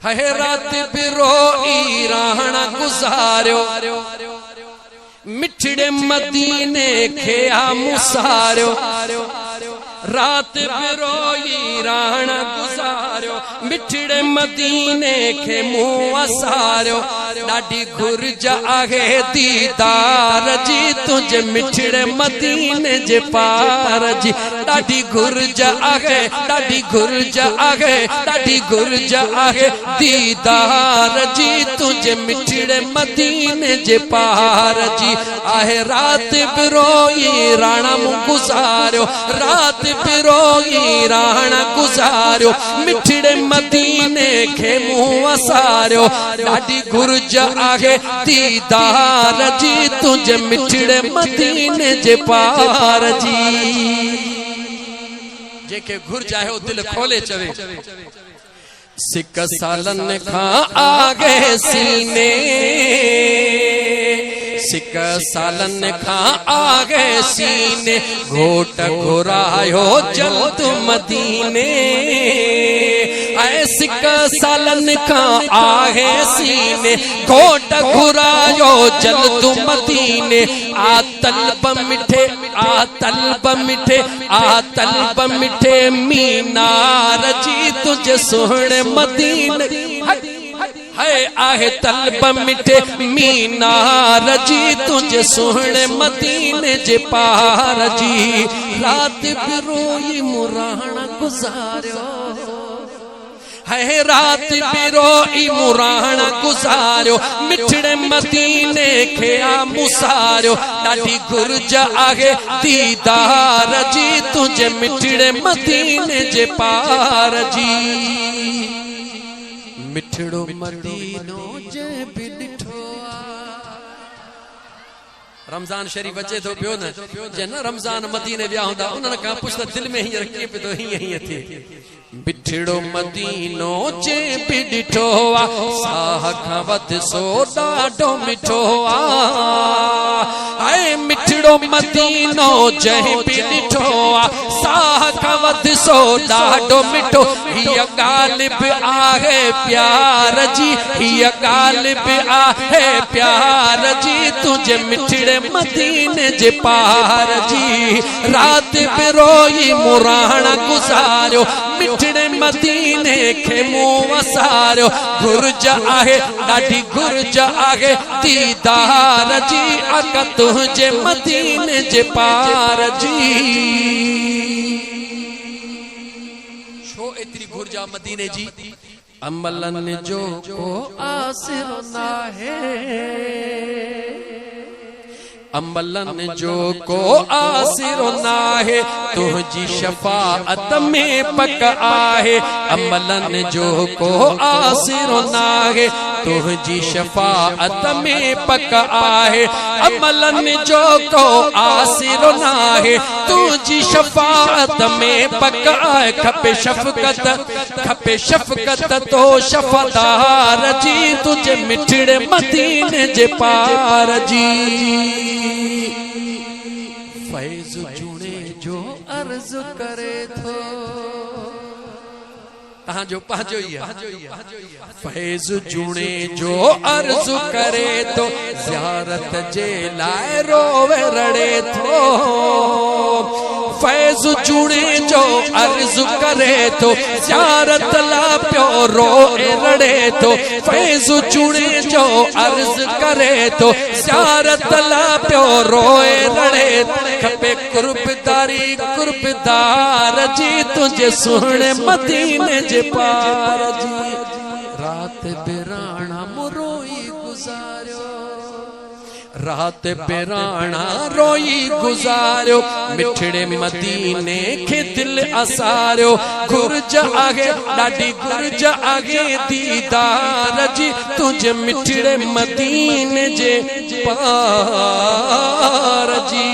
है रात बिरोई राहना गुजारियो मिठड़े मदीने खेया मुसारियो रात बिरोई राहना गुजारियो मिठड़े मदीने खे मुंह असारियो डाडी घुरज आहे दीदार जी तुझे मिठड़े मदीने जे पार जी डाडी घुरज आहे डाडी घुरज आहे डाडी घुरज आहे दीदार जी तुझे मिठड़े मदीने जे पार जी आहे रात बिरोई राणा मुंह गुजारियो रात बिरोई राणा गुजारियो मिठड़े मदीने खे मुंह वसारियो डाडी घुरज आहे दीदार जी तुझे मिठड़े मदीने जे पार जी जेके घुरज आहे ओ दिल खोले चवे सिक सालन खां आगे सीने सिक सालन खां आगे सीने घोट घुरायो जल्द मदीने ऐ सिक सालन खां आगे सीने घोट घुरायो जल्द मदीने आ तलब मिठे आ तलब मिठे आ तलब मिठे मीनार जी तुझे सोहणे मदीने है आहे तलब मिठे मीनार जी तुझे सोहणे मदीने जे पार जी रात बिरोई मुराहना गुजारियो है रात बिरोई मुराहना गुजारियो मिठड़े मदीने खेया मुसारियो डाडी घुरज आहे दीदार जी तुझे मिठड़े मदीने जे पार जी मिठड़ो मदीनो जे भी ॾिठो रमजान शरीफ अचे तो पियो न जन रमजान मदीने विया हुंदा उन्हनि खां पुछ त दिल में हींअर कीअं पियो हीअं थिए मिठड़ो मदीनो जे भी ॾिठो साह खां वध सो ॾाढो मिठो ऐ मिठड़ो मदीनो जंहिं भी ॾिठो साह खां वध सो ॾाढो मिठो हीअ ॻाल्हि बि आहे प्यार जी हीअ ॻाल्हि बि आहे प्यार जी तुझे मिठड़े मदीने जे पार जी रात बिरोई मुराहना गुजारियो मिठड़े मदीने खे मुंह वसारियो घुरज आहे ॾाढी घुरज आहे दीदार जी अक तुझे मदीने जे पार जी छो एतरी घुरजा मदीने जी अमलन जो को आसिर नाहे अमलन जो को आसिर नाहे तुझी शफाअत में पक आहे अमलन जो को आसिर नाहे तुझी शफाअत में पक आहे अमलन जो को आसिर नाहे तुझी शफाअत में पक आहे खपे शफकत तो शफादार जी तुझे मिठड़े मदीने जे पार जी फैज जुड़े जो अर्ज करे थो तहां जो पांजो ही फैज जुड़े जो अर्ज करे तो ज़ियारत जे लाए रोवे रड़े थो फैज जुड़े जो अर्ज करे तो ज़ियारत ला प्यो रोए रड़े तो फैज जुड़े जो अर्ज करे तो ज़ियारत ला प्यो रोए रड़े खपे कुर्बदार जी तुझे सोहणे मदीने जे पार जी रात बिराना मुरोई गुजारियो रात बिराना रोई गुजारियो मिठड़े मदीने के दिल असारियो घुरज आगे ॾाढी घुरज आगे दीदार जी तुझे मिठड़े मदीने जे पार जी